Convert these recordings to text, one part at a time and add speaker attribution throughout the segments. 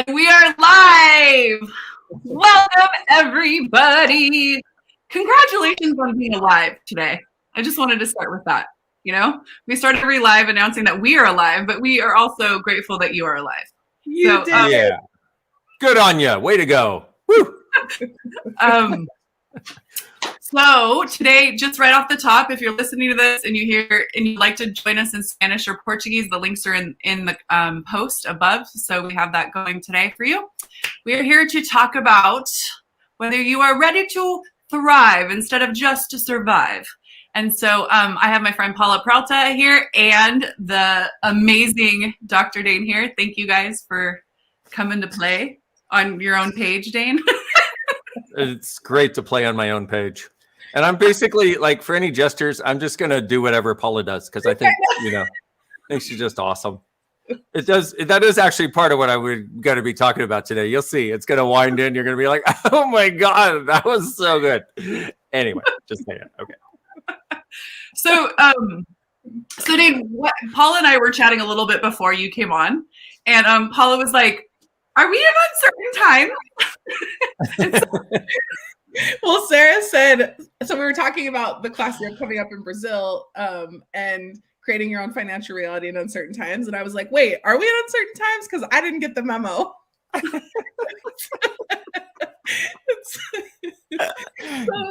Speaker 1: And we are live. Welcome, everybody. Congratulations on being alive today. I just wanted to start with that. You know, we start every live announcing that we are alive, but we are also grateful that you are alive.
Speaker 2: You did. Yeah. Good on you. Way to go. Woo.
Speaker 1: So today, just right off the top, if you're listening to this and you hear and you'd like to join us in Spanish or Portuguese, the links are in the post above. So we have that going today for you. We are here to talk about whether you are ready to thrive instead of just to survive. And so I have my friend Paula Peralta here and the amazing Dr. Dain Heer. Thank you guys for coming to play on your own page, Dain.
Speaker 2: It's great to play on my own page. And I'm basically like, for any gestures, I'm just going to do whatever Paula does. Cause I think, I think she's just awesome. That is actually part of what I would going to be talking about today. You'll see, it's going to wind in. You're going to be like, oh my God, that was so good. Anyway, just saying. Okay.
Speaker 1: So Dain, Paula and I were chatting a little bit before you came on, and Paula was like, are we in uncertain times?
Speaker 3: Well, Sarah said, so we were talking about the class you're coming up in Brazil and creating your own financial reality in uncertain times. And I was like, wait, are we in uncertain times? Because I didn't get the memo.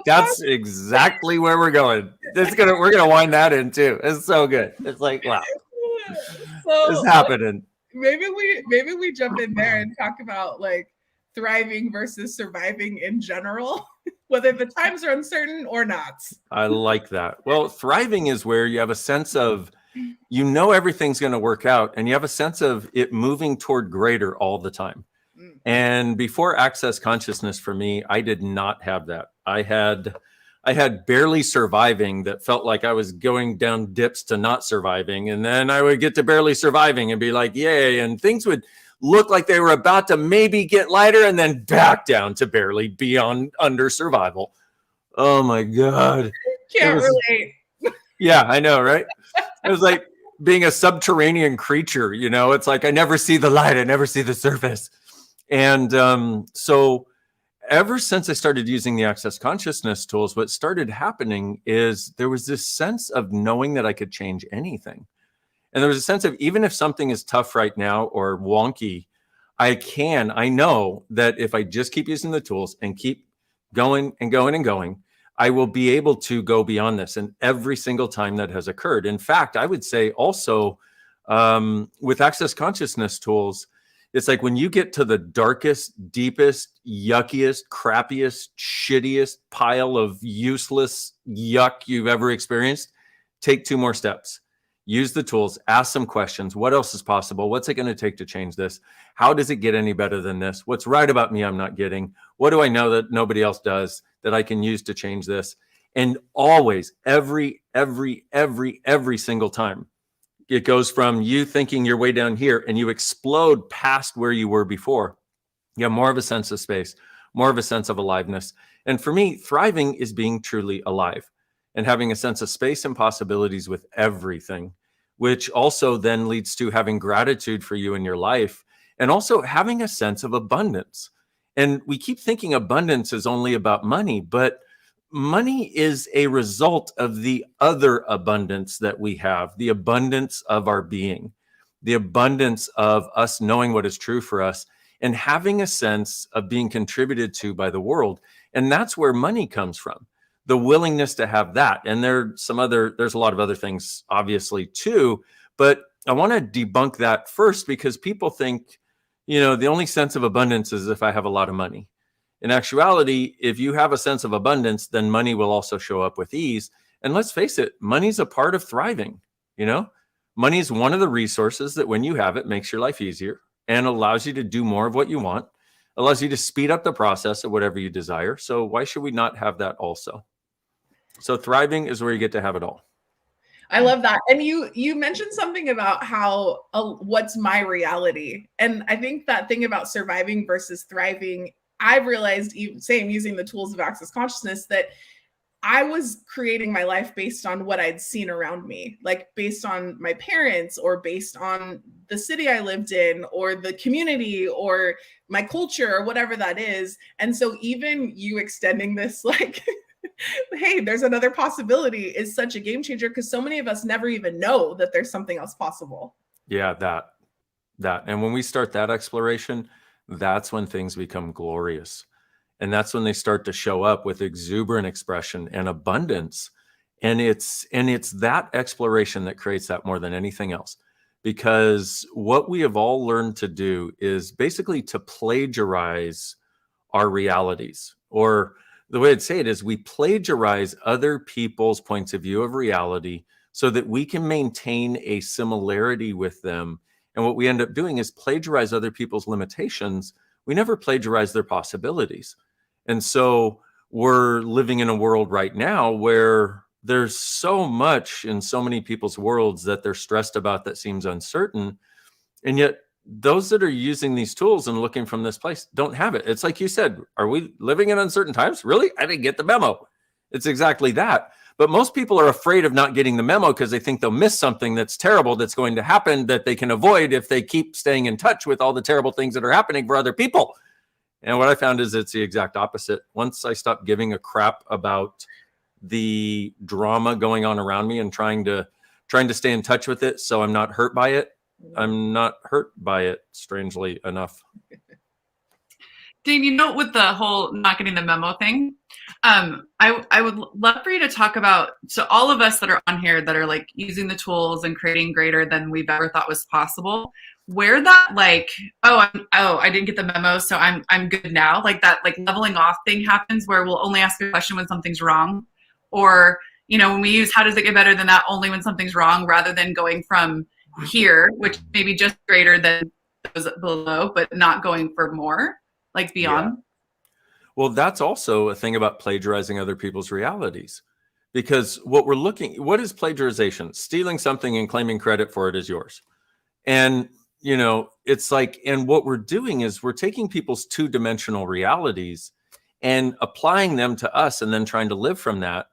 Speaker 2: That's exactly where we're going. We're gonna wind that in too. It's so good. It's like, wow, it's happening.
Speaker 3: Maybe we jump in there and talk about like thriving versus surviving in general, whether the times are uncertain or not.
Speaker 2: I like that. Well, thriving is where you have a sense of, everything's going to work out, and you have a sense of it moving toward greater all the time. And before Access Consciousness, for me, I did not have that. I had barely surviving that felt like I was going down dips to not surviving. And then I would get to barely surviving and be like, yay. And things would look like they were about to maybe get lighter and then back down to barely beyond under survival. Oh my God.
Speaker 3: Can't relate.
Speaker 2: Yeah, I know, right? It was like being a subterranean creature, it's like, I never see the light. I never see the surface. And so ever since I started using the Access Consciousness tools, what started happening is there was this sense of knowing that I could change anything. And there was a sense of, even if something is tough right now or wonky, I know that if I just keep using the tools and keep going and going and going, I will be able to go beyond this. And every single time that has occurred. In fact, I would say also with Access Consciousness tools, it's like when you get to the darkest, deepest, yuckiest, crappiest, shittiest pile of useless yuck you've ever experienced, take 2 more steps. Use the tools, ask some questions. What else is possible? What's it going to take to change this? How does it get any better than this? What's right about me I'm not getting? What do I know that nobody else does that I can use to change this? And always, every single time, it goes from you thinking you're way down here and you explode past where you were before. You have more of a sense of space, more of a sense of aliveness. And for me, thriving is being truly alive and having a sense of space and possibilities with everything, which also then leads to having gratitude for you in your life and also having a sense of abundance. And we keep thinking abundance is only about money, but money is a result of the other abundance that we have, the abundance of our being, the abundance of us knowing what is true for us and having a sense of being contributed to by the world. And that's where money comes from, the willingness to have that. And there's a lot of other things, obviously, too. But I want to debunk that first because people think, the only sense of abundance is if I have a lot of money. In actuality, if you have a sense of abundance, then money will also show up with ease. And let's face it, money's a part of thriving. Money is one of the resources that when you have it, makes your life easier and allows you to do more of what you want, allows you to speed up the process of whatever you desire. So why should we not have that also? So thriving is where you get to have it all.
Speaker 3: I love that. And you mentioned something about how what's my reality. And I think that thing about surviving versus thriving, I've realized, using the tools of Access Consciousness, that I was creating my life based on what I'd seen around me, like based on my parents or based on the city I lived in or the community or my culture or whatever that is. And so even you extending this, like, hey, there's another possibility is such a game changer because so many of us never even know that there's something else possible.
Speaker 2: Yeah, that. And when we start that exploration, that's when things become glorious. And that's when they start to show up with exuberant expression and abundance. And it's that exploration that creates that more than anything else. Because what we have all learned to do is basically to plagiarize our realities. Or the way I'd say it is we plagiarize other people's points of view of reality so that we can maintain a similarity with them. And what we end up doing is plagiarize other people's limitations. We never plagiarize their possibilities. And so we're living in a world right now where there's so much in so many people's worlds that they're stressed about that seems uncertain. And yet those that are using these tools and looking from this place don't have it. It's like you said, are we living in uncertain times? Really? I didn't get the memo. It's exactly that. But most people are afraid of not getting the memo because they think they'll miss something that's terrible that's going to happen that they can avoid if they keep staying in touch with all the terrible things that are happening for other people. And what I found is it's the exact opposite. Once I stopped giving a crap about the drama going on around me and trying to stay in touch with it so I'm not hurt by it, I'm not hurt by it, strangely enough.
Speaker 1: Dain, you know, with the whole not getting the memo thing, I would love for you to talk about, so all of us that are on here that are like using the tools and creating greater than we've ever thought was possible, where that like, I didn't get the memo, so I'm good now. Like that, like leveling off thing happens where we'll only ask a question when something's wrong. Or, you know, when we use how does it get better than that only when something's wrong, rather than going from here, which may be just greater than those below, but not going for more, like beyond.
Speaker 2: Yeah. Well, that's also a thing about plagiarizing other people's realities. Because what is plagiarization? Stealing something and claiming credit for it as yours. And, you know, it's like, and what we're doing is we're taking people's two-dimensional realities and applying them to us and then trying to live from that,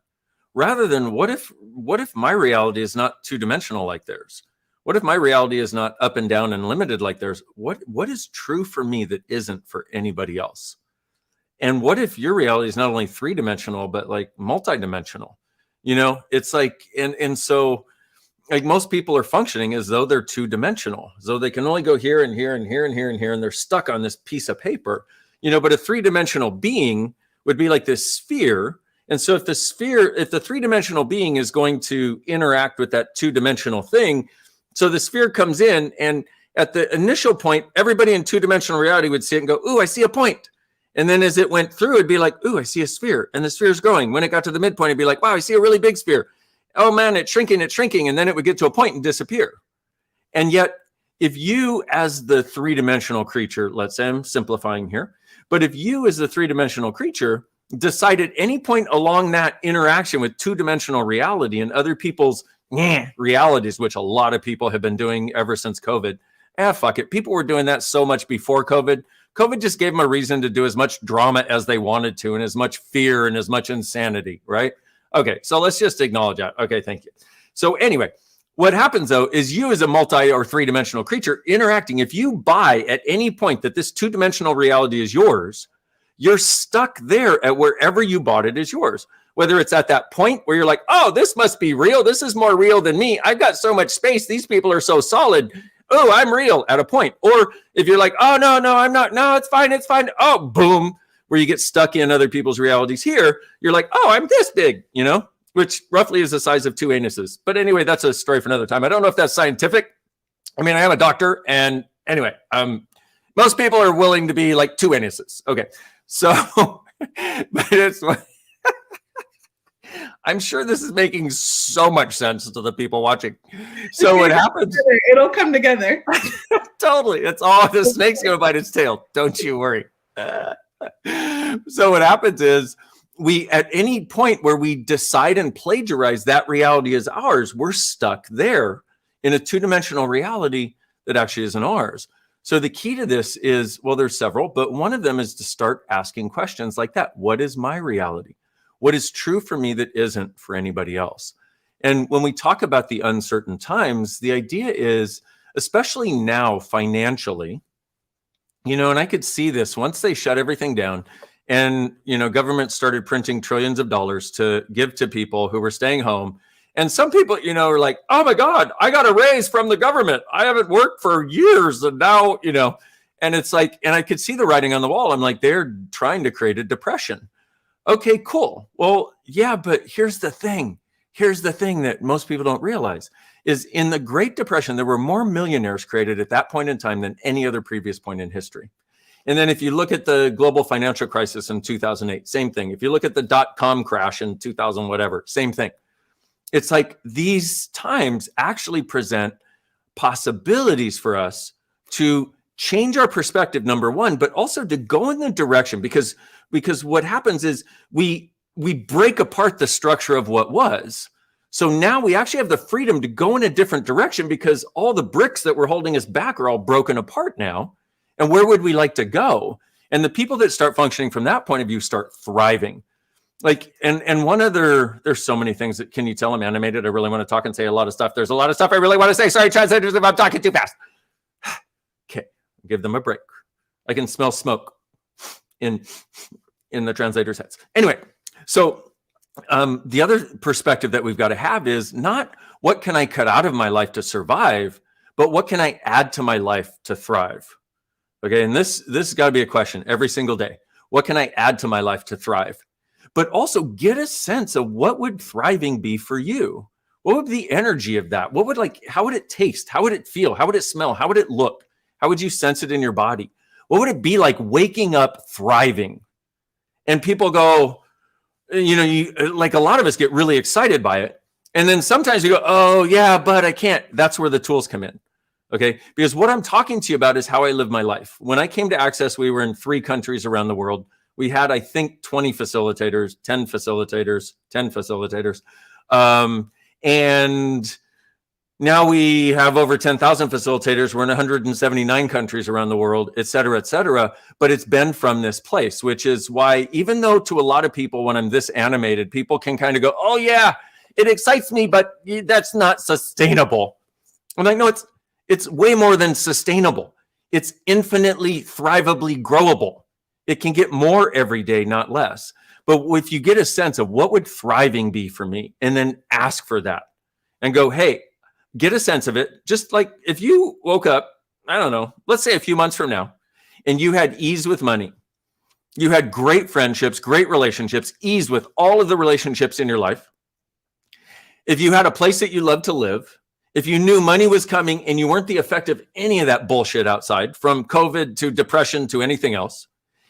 Speaker 2: rather than what if my reality is not two-dimensional like theirs? What if my reality is not up and down and limited like theirs? What is true for me that isn't for anybody else? And what if your reality is not only three-dimensional, but like multi-dimensional? You know, it's like, and so like most people are functioning as though they're two-dimensional, as though they can only go here and here and here and here and here, and they're stuck on this piece of paper. You know, but a three-dimensional being would be like this sphere. And so if the three-dimensional being is going to interact with that two-dimensional thing, so the sphere comes in, and at the initial point, everybody in two-dimensional reality would see it and go, ooh, I see a point. And then as it went through, it'd be like, ooh, I see a sphere. And the sphere is growing. When it got to the midpoint, it'd be like, wow, I see a really big sphere. Oh man, it's shrinking. And then it would get to a point and disappear. And yet, if you as the three-dimensional creature, let's say I'm simplifying here, but if you as the three-dimensional creature decide at any point along that interaction with two-dimensional reality and other people's realities, which a lot of people have been doing ever since COVID, fuck it. People were doing that so much before COVID. COVID just gave them a reason to do as much drama as they wanted to and as much fear and as much insanity, right? Okay, so let's just acknowledge that. Okay, thank you. So anyway, what happens though is you as a multi or three-dimensional creature interacting, if you buy at any point that this two-dimensional reality is yours, you're stuck there at wherever you bought it is yours. Whether it's at that point where you're like, oh, this must be real. This is more real than me. I've got so much space. These people are so solid. Oh, I'm real at a point. Or if you're like, oh, no, I'm not. No, it's fine. Oh, boom, where you get stuck in other people's realities here. You're like, oh, I'm this big, you know, which roughly is the size of two anuses. But anyway, that's a story for another time. I don't know if that's scientific. I mean, I am a doctor. And anyway, most people are willing to be like two anuses. Okay. So, but it's, I'm sure this is making so much sense to the people watching. So what happens?
Speaker 3: It'll come together.
Speaker 2: Totally. It's all the snake's going to bite its tail. Don't you worry. So what happens is we, at any point where we decide and plagiarize that reality as ours, we're stuck there in a two-dimensional reality that actually isn't ours. So the key to this is, well, there's several, but one of them is to start asking questions like that. What is my reality? what is true for me that isn't for anybody else. And when we talk about the uncertain times, the idea is, especially now financially, you know, and I could see this once they shut everything down and, you know, government started printing trillions of dollars to give to people who were staying home. And some people, you know, are like, oh my God, I got a raise from the government. I haven't worked for years. And now, you know, and it's like, and I could see the writing on the wall. I'm like, they're trying to create a depression. Okay, cool. Well, yeah, but here's the thing. Here's the thing that most people don't realize is in the Great Depression, there were more millionaires created at that point in time than any other previous point in history. And then if you look at the global financial crisis in 2008, same thing. If you look at the dot-com crash in 2000, whatever, same thing. It's like these times actually present possibilities for us to change our perspective, number one, but also to go in the direction, because what happens is we break apart the structure of what was. So now we actually have the freedom to go in a different direction because all the bricks that were holding us back are all broken apart now. And where would we like to go? And the people that start functioning from that point of view start thriving. Like, and one other, there's so many things that, can you tell I'm animated? I really want to talk and say a lot of stuff. There's a lot of stuff I really want to say. Sorry, translators, if I'm talking too fast. Okay, give them a break. I can smell smoke in the translators' heads. Anyway, so the other perspective that we've got to have is not what can I cut out of my life to survive, but what can I add to my life to thrive? Okay, and this has got to be a question every single day. What can I add to my life to thrive? But also get a sense of what would thriving be for you? What would be the energy of that? What would how would it taste? How would it feel? How would it smell? How would it look? How would you sense it in your body? What would it be like waking up thriving? And people go, you know, like a lot of us get really excited by it. And then sometimes you go, oh yeah, but I can't. That's where the tools come in. Okay. Because what I'm talking to you about is how I live my life. When I came to Access, we were in 3 countries around the world. We had, I think, 20 facilitators, 10 facilitators, 10 facilitators. And now we have over 10,000 facilitators. We're in 179 countries around the world, et cetera, et cetera. But it's been from this place, which is why, even though to a lot of people, when I'm this animated, people can kind of go, oh yeah, it excites me, but that's not sustainable. I'm like, no, it's way more than sustainable. It's infinitely thrivably growable. It can get more every day, not less. But if you get a sense of what would thriving be for me, and then ask for that and go, hey, get a sense of it. Just like if you woke up, I don't know, let's say a few months from now, and you had ease with money, you had great friendships, great relationships, ease with all of the relationships in your life. If you had a place that you love to live, if you knew money was coming and you weren't the effect of any of that bullshit outside, from COVID to depression to anything else,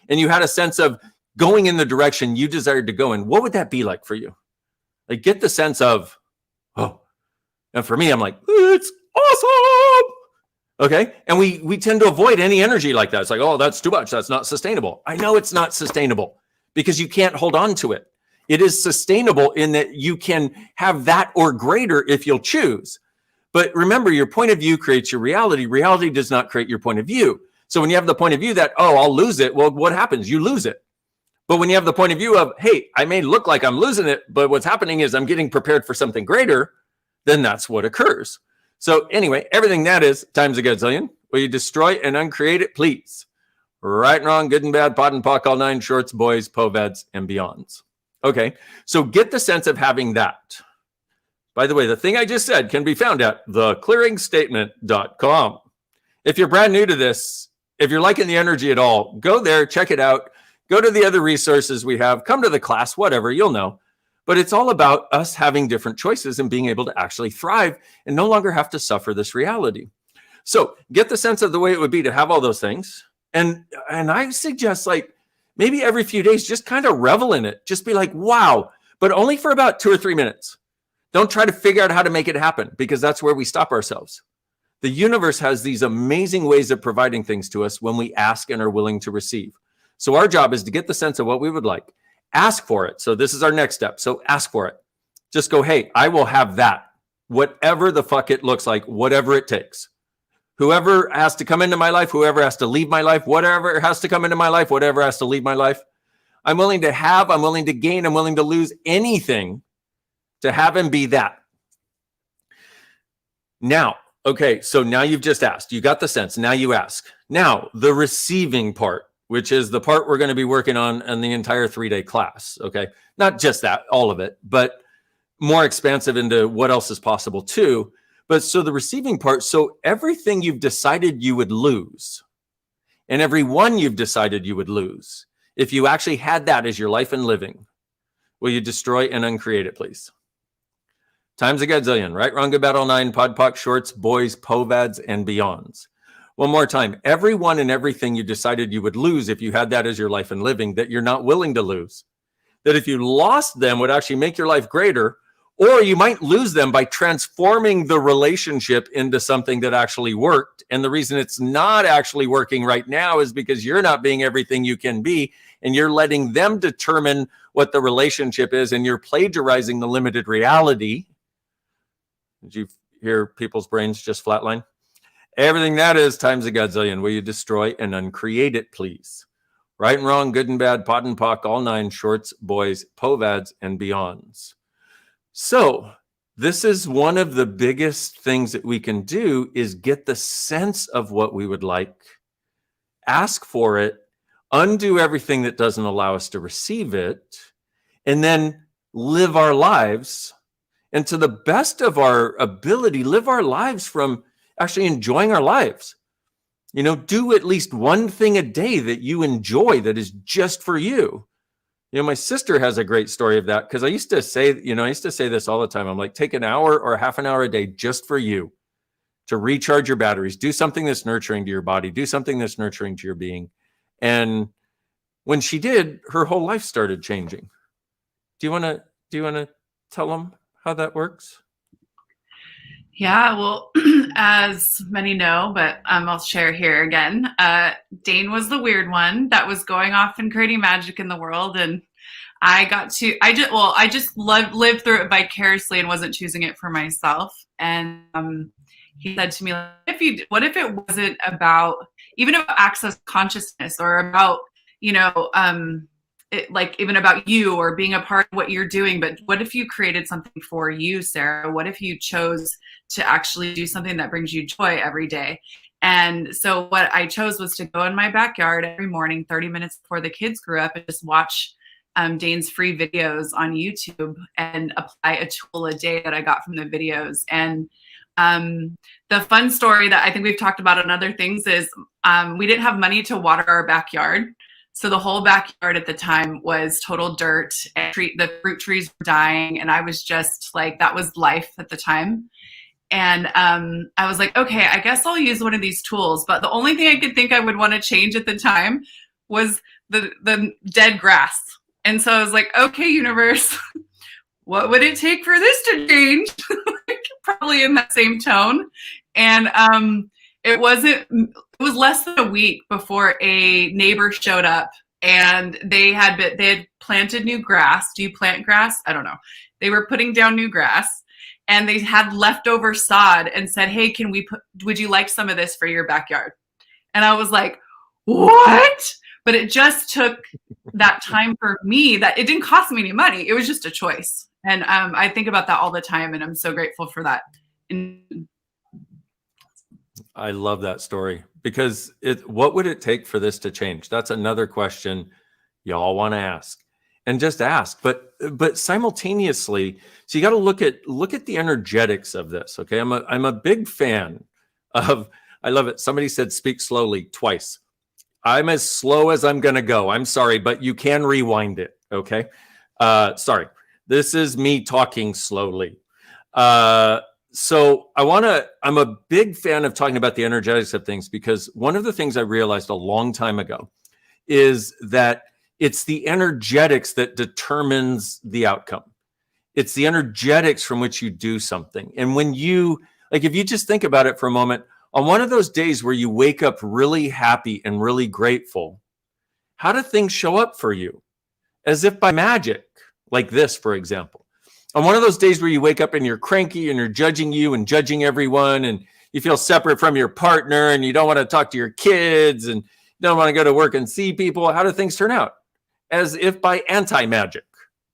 Speaker 2: and you had a sense of going in the direction you desired to go in, what would that be like for you? Like, get the sense of, oh, and for me, I'm like, it's awesome. Okay. And we tend to avoid any energy like that. It's like, oh, that's too much. That's not sustainable. I know it's not sustainable because you can't hold on to it. It is sustainable in that you can have that or greater if you'll choose. But remember, your point of view creates your reality. Reality does not create your point of view. So when you have the point of view that, oh, I'll lose it, well, what happens? You lose it. But when you have the point of view of, hey, I may look like I'm losing it, but what's happening is I'm getting prepared for something greater, then that's what occurs. So anyway, everything that is times a gazillion. Will you destroy and uncreate it, please? Right and wrong, good and bad, pot and pock, all 9 shorts, boys, poveds, and beyonds. Okay, so get the sense of having that. By the way, the thing I just said can be found at theclearingstatement.com. If you're brand new to this, if you're liking the energy at all, go there, check it out. Go to the other resources we have. Come to the class, whatever, you'll know. But it's all about us having different choices and being able to actually thrive and no longer have to suffer this reality. So get the sense of the way it would be to have all those things. And I suggest, like, maybe every few days, just kind of revel in it. Just be like, wow, but only for about 2 or 3 minutes. Don't try to figure out how to make it happen, because that's where we stop ourselves. The universe has these amazing ways of providing things to us when we ask and are willing to receive. So our job is to get the sense of what we would like. Ask for it. So this is our next step. So ask for it. Just go, hey, I will have that. Whatever the fuck it looks like, whatever it takes. Whoever has to come into my life, whoever has to leave my life, whatever has to come into my life, whatever has to leave my life, I'm willing to have, I'm willing to gain, I'm willing to lose anything to have and be that. Now, okay, so now you've just asked. You got the sense. Now you ask. Now, the receiving part, which is the part we're going to be working on in the entire 3-day class, okay? Not just that, all of it, but more expansive into what else is possible too. But so the receiving part, so everything you've decided you would lose, and every one you've decided you would lose, if you actually had that as your life and living, will you destroy and uncreate it, please? Times a gazillion, right? Wrong, good, bad, all 9, pod, poc, shorts, boys, povads, and beyonds. One more time. Everyone and everything you decided you would lose if you had that as your life and living, that you're not willing to lose. That if you lost them would actually make your life greater, or you might lose them by transforming the relationship into something that actually worked. And the reason it's not actually working right now is because you're not being everything you can be, and you're letting them determine what the relationship is, and you're plagiarizing the limited reality. Did you hear people's brains just flatline? Everything that is times a godzillion. Will you destroy and uncreate it, please? Right and wrong, good and bad, pot and pock, all 9, shorts, boys, povads, and beyonds. So this is one of the biggest things that we can do, is get the sense of what we would like, ask for it, undo everything that doesn't allow us to receive it, and then live our lives. And to the best of our ability, live our lives from actually enjoying our lives. You know, do at least one thing a day that you enjoy, that is just for you. You know, my sister has a great story of that, because I used to say this all the time. I'm like, take an hour or half an hour a day just for you to recharge your batteries. Do something that's nurturing to your body. Do something that's nurturing to your being. And when she did, her whole life started changing. Do you want to tell them how that works?
Speaker 1: Yeah, well, as many know, but I'll share here again. Dain was the weird one that was going off and creating magic in the world, and I just lived through it vicariously and wasn't choosing it for myself. And he said to me, what if it wasn't about access consciousness, or about even about you or being a part of what you're doing, but what if you created something for you, Sarah? What if you chose to actually do something that brings you joy every day? And so what I chose was to go in my backyard every morning, 30 minutes before the kids grew up, and just watch Dain's free videos on YouTube and apply a tool a day that I got from the videos. And the fun story that I think we've talked about on other things is we didn't have money to water our backyard. So the whole backyard at the time was total dirt, and the fruit trees were dying. And I was just like, that was life at the time. And I was like, okay, I guess I'll use one of these tools. But the only thing I could think I would want to change at the time was the dead grass. And so I was like, okay, universe, what would it take for this to change? Probably in that same tone. And it was less than a week before a neighbor showed up, and they had planted new grass. Do you plant grass? I don't know. They were putting down new grass, and they had leftover sod and said, hey, would you like some of this for your backyard? And I was like, what? But it just took that time for me, that it didn't cost me any money. It was just a choice. And I think about that all the time, and I'm so grateful for that.
Speaker 2: I love that story, because what would it take for this to change? That's another question y'all want to ask, and just ask. But simultaneously, so you got to look at the energetics of this. Okay, I'm a big fan of. I love it. Somebody said speak slowly twice. I'm as slow as I'm gonna go. I'm sorry, but you can rewind it. Okay, sorry. This is me talking slowly. So I'm a big fan of talking about the energetics of things, because one of the things I realized a long time ago is that it's the energetics that determines the outcome. It's the energetics from which you do something. And when if you just think about it for a moment, on one of those days where you wake up really happy and really grateful, how do things show up for you? As if by magic, like this, for example. On one of those days where you wake up and you're cranky and you're judging you and judging everyone, and you feel separate from your partner, and you don't want to talk to your kids, and you don't want to go to work and see people, how do things turn out? as if by anti-magic,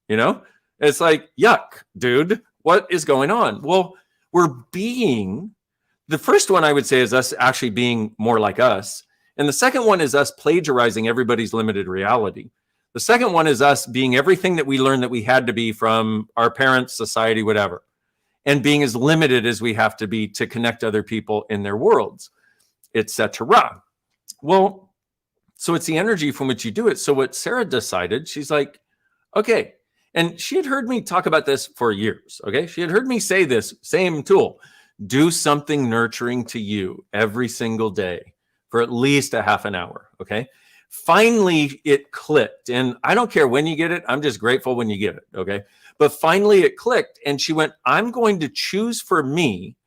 Speaker 2: you know? It's like, yuck, dude, what is going on? Well, the first one I would say is us actually being more like us. And the second one is us plagiarizing everybody's limited reality. The second one is us being everything that we learned that we had to be from our parents, society, whatever, and being as limited as we have to be to connect other people in their worlds, etc. Well, so it's the energy from which you do it. So what Sarah decided, she's like, okay. And she had heard me talk about this for years. Okay. She had heard me say this same tool, do something nurturing to you every single day for at least a half an hour. Okay. Finally, it clicked. And I don't care when you get it. I'm just grateful when you get it. Okay. But finally it clicked. And she went, I'm going to choose for me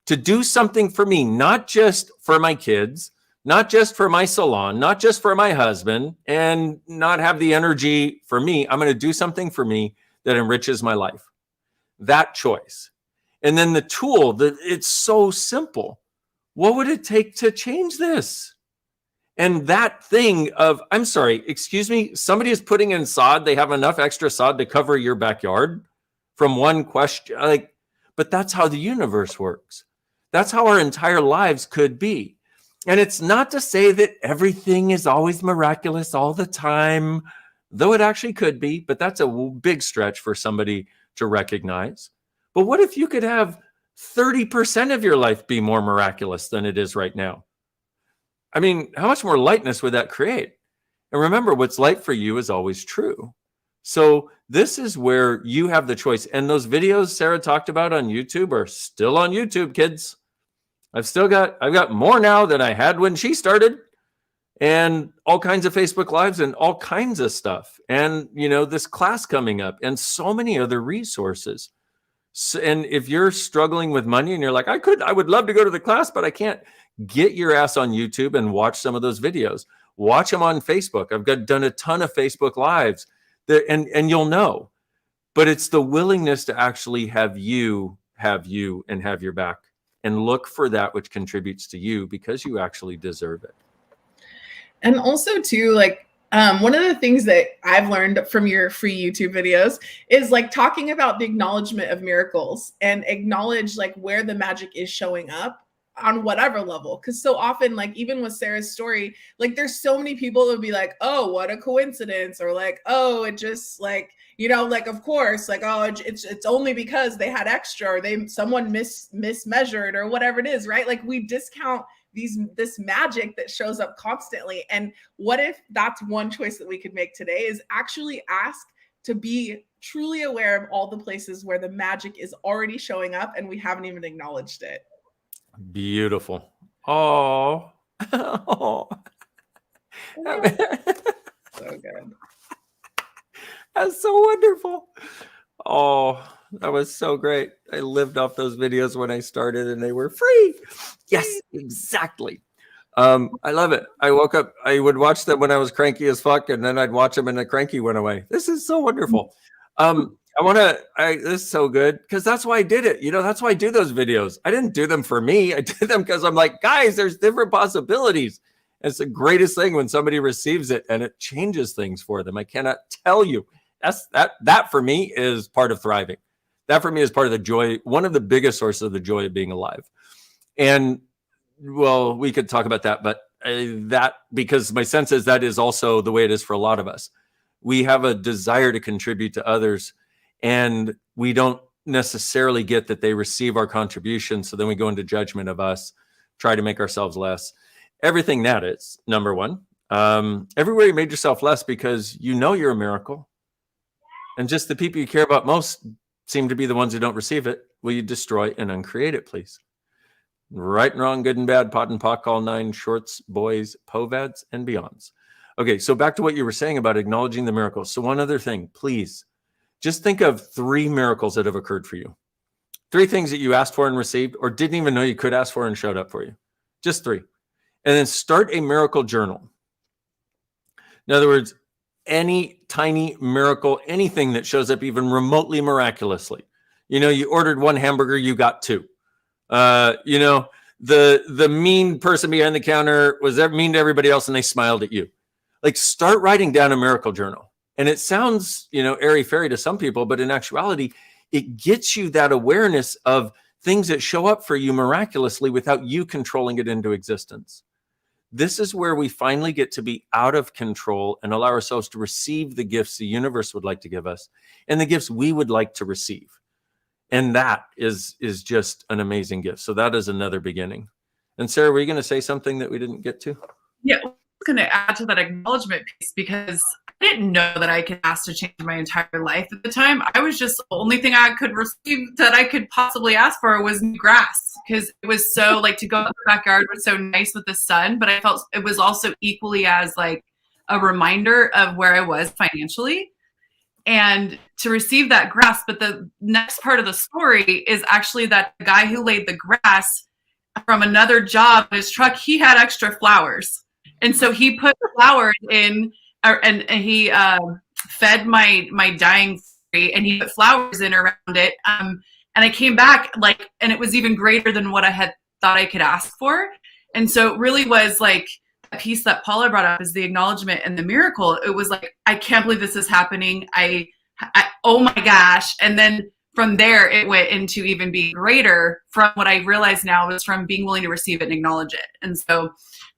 Speaker 2: to do something for me, not just for my kids, not just for my salon, not just for my husband, and not have the energy for me. I'm going to do something for me that enriches my life. That choice. And then the tool, it's so simple. What would it take to change this? And that thing of, I'm sorry, excuse me, somebody is putting in sod. They have enough extra sod to cover your backyard from one question. Like, but that's how the universe works. That's how our entire lives could be. And it's not to say that everything is always miraculous all the time, though it actually could be, but that's a big stretch for somebody to recognize. But what if you could have 30% of your life be more miraculous than it is right now? I mean, how much more lightness would that create? And remember, what's light for you is always true. So this is where you have the choice. And those videos Sarah talked about on YouTube are still on YouTube, kids. I've got more now than I had when she started, and all kinds of Facebook Lives and all kinds of stuff. And, you know, this class coming up and so many other resources. So, and if you're struggling with money and you're like, I would love to go to the class, but I can't, get your ass on YouTube and watch some of those videos. Watch them on Facebook. I've done a ton of Facebook Lives there, and you'll know. But it's the willingness to actually have you and have your back and look for that which contributes to you because you actually deserve it.
Speaker 3: And also too, like, one of the things that I've learned from your free YouTube videos is like talking about the acknowledgement of miracles and acknowledge like where the magic is showing up on whatever level. Because so often, like even with Sarah's story, like there's so many people that would be like, oh, what a coincidence, or like, oh, it just like, you know, like, of course, like, oh, it's only because they had extra, or someone mismeasured, or whatever it is, right? Like we discount this magic that shows up constantly. And what if that's one choice that we could make today, is actually ask to be truly aware of all the places where the magic is already showing up and we haven't even acknowledged it.
Speaker 2: Beautiful. Oh. Oh.
Speaker 3: So good.
Speaker 2: That's so wonderful. Oh, that was so great. I lived off those videos when I started and they were free. Yes, exactly. I love it. I woke up, I would watch them when I was cranky as fuck, and then I'd watch them and the cranky went away. This is so wonderful. This is so good because that's why I did it. You know, that's why I do those videos. I didn't do them for me. I did them because I'm like, guys, there's different possibilities. And it's the greatest thing when somebody receives it and it changes things for them. I cannot tell you. That for me is part of thriving. That for me is part of the joy, one of the biggest sources of the joy of being alive. And well, we could talk about that, but that, because my sense is that is also the way it is for a lot of us. We have a desire to contribute to others, and we don't necessarily get that they receive our contribution. So then we go into judgment of us, try to make ourselves less. Everything that is, number one. Everywhere you made yourself less because you know you're a miracle. And just the people you care about most seem to be the ones who don't receive it. Will you destroy and uncreate it, please? Right and wrong, good and bad, pot and pock, all nine, shorts, boys, povads, and beyonds. Okay, so back to what you were saying about acknowledging the miracles. So one other thing, please, just think of 3 miracles that have occurred for you. 3 things that you asked for and received, or didn't even know you could ask for and showed up for you. Just 3. And then start a miracle journal. In other words, any tiny miracle, anything that shows up even remotely miraculously. You know, you ordered 1 hamburger, you got 2. You know, the mean person behind the counter was mean to everybody else and they smiled at you. Like, start writing down a miracle journal. And it sounds, airy fairy to some people, but in actuality, it gets you that awareness of things that show up for you miraculously without you controlling it into existence. This is where we finally get to be out of control and allow ourselves to receive the gifts the universe would like to give us and the gifts we would like to receive. And that is just an amazing gift. So that is another beginning. And Sarah, were you going to say something that we didn't get to?
Speaker 1: Yeah, I was going to add to that acknowledgement piece, because I didn't know that I could ask to change my entire life at the time. I was just, the only thing I could receive that I could possibly ask for was new grass, because it was so, like, to go out the backyard was so nice with the sun, but I felt it was also equally as like a reminder of where I was financially and to receive that grass. But the next part of the story is actually that the guy who laid the grass from another job in his truck, he had extra flowers. And so he put flowers in, and he fed my dying tree, and he put flowers in around it. And I came back, like, and it was even greater than what I had thought I could ask for. And so it really was like a piece that Paula brought up is the acknowledgement and the miracle. It was like, I can't believe this is happening. I oh my gosh. And then from there, it went into even being greater from what I realize now is from being willing to receive it and acknowledge it. And so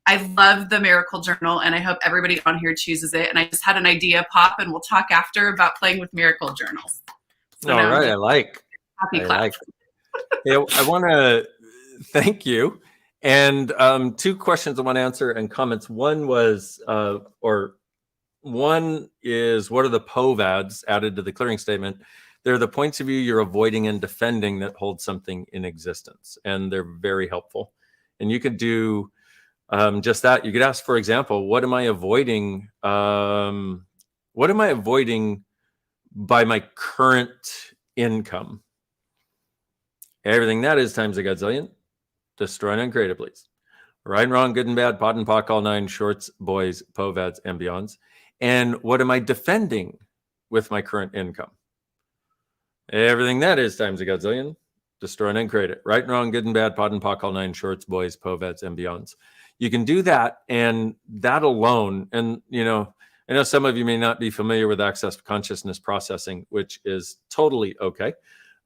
Speaker 1: I love the Miracle Journal, and I hope everybody on here chooses it. And I just had an idea pop, and we'll talk after about playing with Miracle Journals.
Speaker 2: So all right, I like.
Speaker 1: Happy class.
Speaker 2: Yeah, I want to thank you. And 2 questions I want to answer and comments. One was, one is, what are the POVADs added to the clearing statement? They're the points of view you're avoiding and defending that hold something in existence, and they're very helpful. And you could do just that. You could ask, for example, what am I avoiding? What am I avoiding by my current income? Everything that is times a godzillion. Destroy and uncreate it, please. Right and wrong, good and bad, pot and pock, all 9, shorts, boys, POVADs, and beyonds. And what am I defending with my current income? Everything that is times a godzillion. Destroy and uncreate it. Right and wrong, good and bad, pot and pock, all 9, shorts, boys, POVADs, and beyonds. You can do that, and that alone, and I know some of you may not be familiar with access consciousness processing, which is totally okay.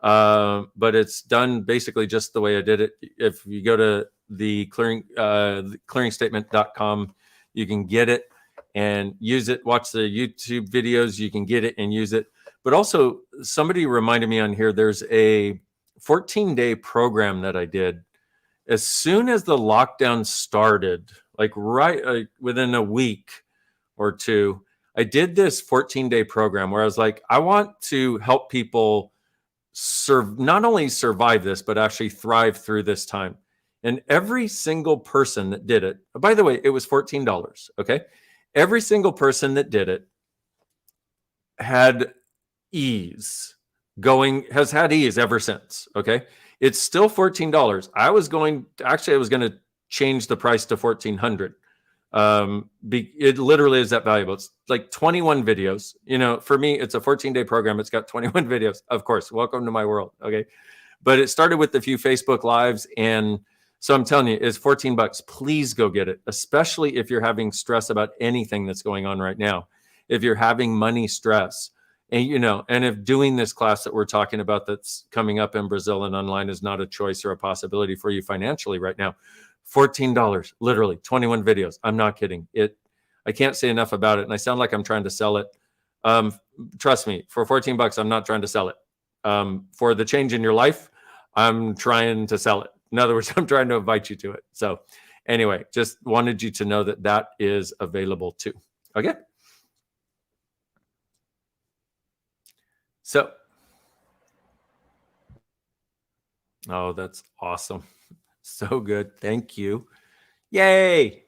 Speaker 2: But it's done basically just the way I did it. If you go to the clearingstatement.com, you can get it and use it. Watch the YouTube videos. You can get it and use it. But also, somebody reminded me on here, there's a 14-day program that I did. As soon as the lockdown started, like within a week or two, I did this 14-day program where I was like, I want to help people not only survive this, but actually thrive through this time. And every single person that did it, by the way, it was $14. Okay. Every single person that did it had ease has had ease ever since. Okay. It's still $14. I was going to change the price to $1,400. It literally is that valuable. It's like 21 videos. For me, it's a 14-day program. It's got 21 videos. Of course, welcome to my world. Okay. But it started with a few Facebook lives. And so I'm telling you, it's $14. Please go get it, especially if you're having stress about anything that's going on right now. If you're having money stress, and if doing this class that we're talking about that's coming up in Brazil and online is not a choice or a possibility for you financially right now, $14, literally 21 videos. I'm not kidding. I can't say enough about it. And I sound like I'm trying to sell it. Trust me, for $14, I'm not trying to sell it. For the change in your life, I'm trying to sell it. In other words, I'm trying to invite you to it. So anyway, just wanted you to know that that is available too. Okay. So, oh, that's awesome. So good. Thank you. Yay.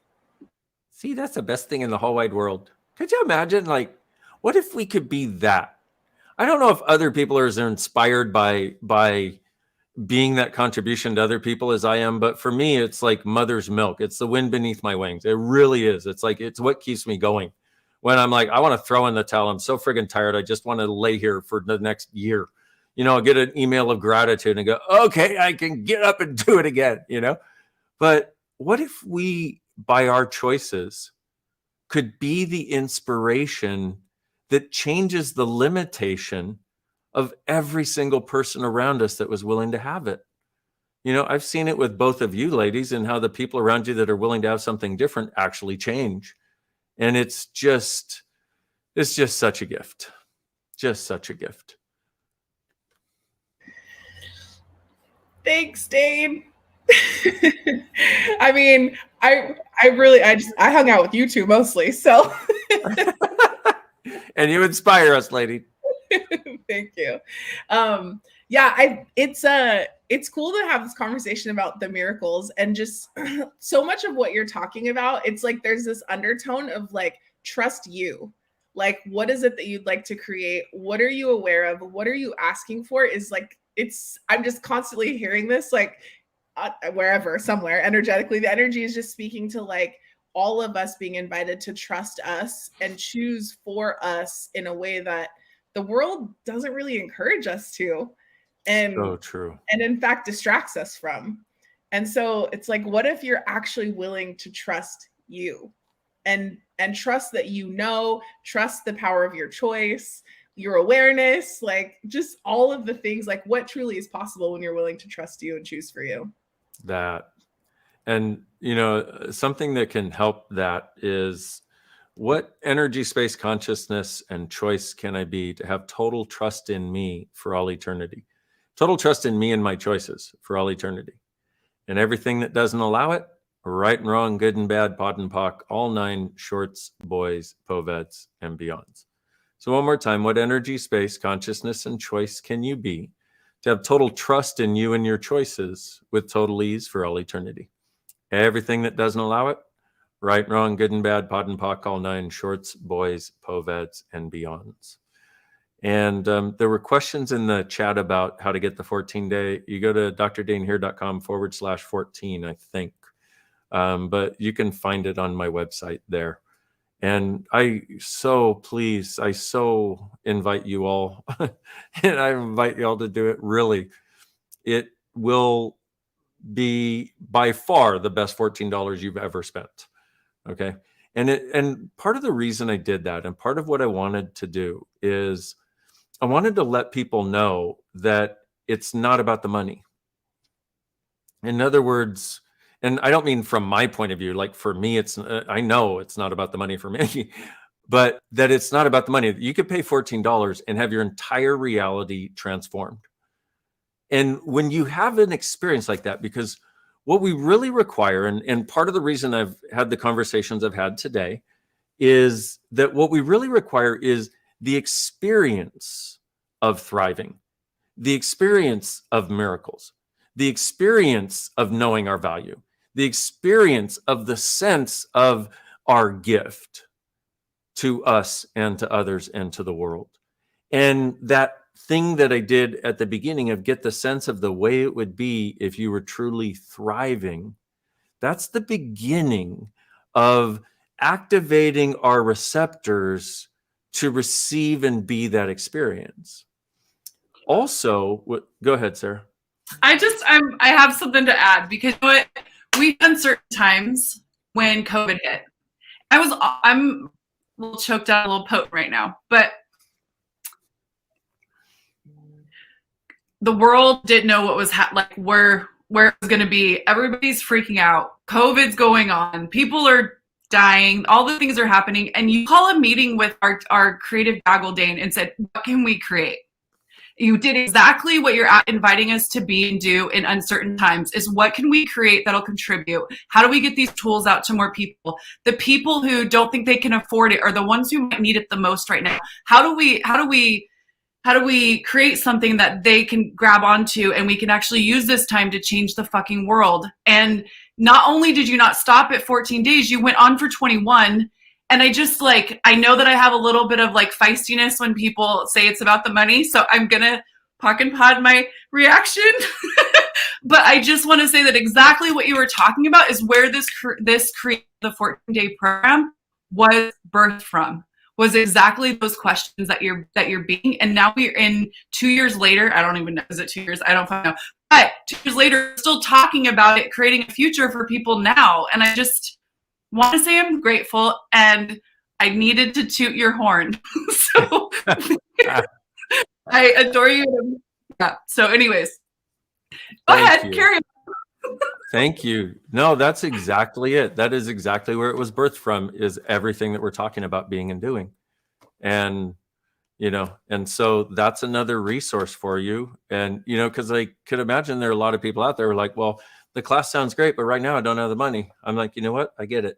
Speaker 2: See, that's the best thing in the whole wide world. Could you imagine, like, what if we could be that? I don't know if other people are as inspired by being that contribution to other people as I am, but for me, it's like mother's milk. It's the wind beneath my wings. It really is. It's like, it's what keeps me going. When I'm like, I want to throw in the towel. I'm so friggin' tired. I just want to lay here for the next year. I'll get an email of gratitude and go, okay, I can get up and do it again, But what if we, by our choices, could be the inspiration that changes the limitation of every single person around us that was willing to have it. You know, I've seen it with both of you ladies, and how the people around you that are willing to have something different actually change. And it's just such a gift. Just such a gift.
Speaker 3: Thanks, Dain. I mean, I hung out with you two mostly, so.
Speaker 2: And you inspire us, lady.
Speaker 3: Thank you. It's cool to have this conversation about the miracles, and just so much of what you're talking about. It's like there's this undertone of like, trust you. Like, what is it that you'd like to create? What are you aware of? What are you asking for? Is like, I'm just constantly hearing this, like, wherever, somewhere energetically, the energy is just speaking to like all of us being invited to trust us and choose for us in a way that the world doesn't really encourage us to, and
Speaker 2: so true,
Speaker 3: and in fact distracts us from. And so it's like, what if you're actually willing to trust you, and trust that, you know, trust the power of your choice, your awareness, like just all of the things, like what truly is possible when you're willing to trust you and choose for you.
Speaker 2: That. And, you know, something that can help that is, what energy, space, consciousness, and choice can I be to have total trust in me for all eternity? Total trust in me and my choices for all eternity. And everything that doesn't allow it, right and wrong, good and bad, pod and pock, all 9 shorts, boys, povets, and beyonds. So one more time, what energy, space, consciousness, and choice can you be to have total trust in you and your choices with total ease for all eternity? Everything that doesn't allow it, right, wrong, good and bad, pod and pock, all 9 shorts, boys, povets, and beyonds. And there were questions in the chat about how to get the 14-day. You go to drdainheer.com/14, I think. But you can find it on my website there. And I so invite you all, and I invite you all to do it. Really, it will be by far the best $14 you've ever spent. Okay. And part of the reason I did that, and part of what I wanted to do, is I wanted to let people know that it's not about the money. In other words, and I don't mean from my point of view, like for me, I know it's not about the money for me, but that it's not about the money. You could pay $14 and have your entire reality transformed. And when you have an experience like that, because what we really require, and part of the reason I've had the conversations I've had today, is that what we really require is the experience of thriving, the experience of miracles, the experience of knowing our value, the experience of the sense of our gift to us and to others and to the world. And that thing that I did at the beginning of get the sense of the way it would be if you were truly thriving, that's the beginning of activating our receptors to receive and be that experience. Also, go ahead, Sarah.
Speaker 1: I have something to add, because you know what? We've done certain times when COVID hit. I'm a little choked out, a little potent right now, but the world didn't know what was where it was going to be. Everybody's freaking out. COVID's going on. People are dying. All the things are happening. And you call a meeting with our creative gaggle, Dain, and said, what can we create? You did exactly what you're inviting us to be and do in uncertain times, is what can we create that'll contribute? How do we get these tools out to more people? The people who don't think they can afford it are the ones who might need it the most right now. How do we create something that they can grab onto, and we can actually use this time to change the fucking world? And not only did you not stop at 14 days, you went on for 21. And I know that I have a little bit of like feistiness when people say it's about the money. So I'm going to pock and pod my reaction. But I just want to say that exactly what you were talking about is where this create the 14-day program was birthed from, was exactly those questions that you're being. And now we're in 2 years later. I don't even know. Is it 2 years? I don't know. But 2 years later, still talking about it, creating a future for people now. And I just want to say I'm grateful. And I needed to toot your horn. So I adore you. Yeah. So anyways, go ahead, carry on.
Speaker 2: Thank you. No, that's exactly it. That is exactly where it was birthed from, is everything that we're talking about being and doing. And, and so that's another resource for you. And, because I could imagine there are a lot of people out there who are like, well, the class sounds great, but right now I don't have the money. I'm like, you know what? I get it.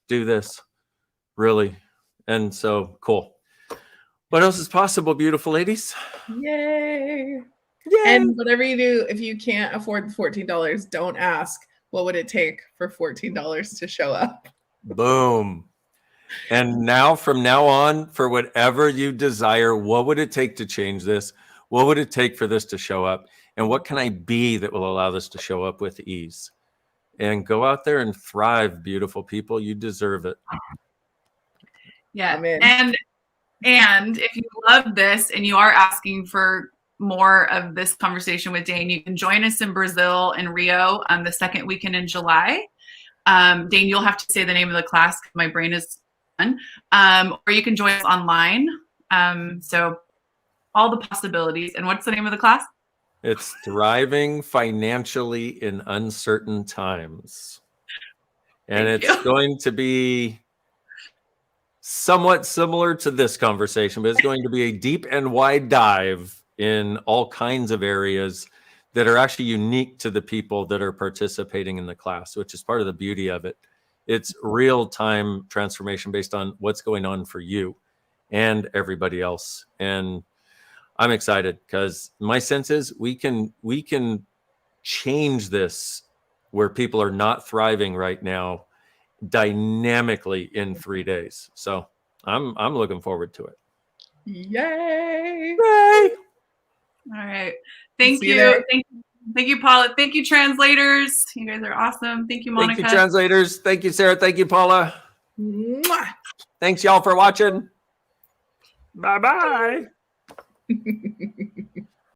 Speaker 2: Do this. Really. And so cool. What else is possible, beautiful ladies?
Speaker 3: Yay.
Speaker 2: Yay.
Speaker 3: And whatever you do, if you can't afford the $14, don't ask, what would it take for $14 to show up?
Speaker 2: Boom. And now, from now on, for whatever you desire, what would it take to change this? What would it take for this to show up? And what can I be that will allow this to show up with ease? And go out there and thrive, beautiful people. You deserve it.
Speaker 1: Yeah. And if you love this and you are asking for more of this conversation with Dain, you can join us in Brazil and Rio on the second weekend in July. Dain, you'll have to say the name of the class because my brain is done. Or you can join us online. So all the possibilities. And what's the name of the class?
Speaker 2: It's Thriving Financially in Uncertain Times. And it's going to be somewhat similar to this conversation, but it's going to be a deep and wide dive in all kinds of areas that are actually unique to the people that are participating in the class, which is part of the beauty of it. It's real-time transformation based on what's going on for you and everybody else. And I'm excited because my sense is we can change this where people are not thriving right now dynamically in 3 days. So I'm looking forward to it.
Speaker 3: Yay!
Speaker 2: Yay!
Speaker 1: All right. Thank you. Thank you, Paula. Thank you, translators. You guys are awesome. Thank you, Monica.
Speaker 2: Thank you, translators. Thank you, Sarah. Thank you, Paula.
Speaker 3: Mwah.
Speaker 2: Thanks, y'all, for watching. Bye-bye.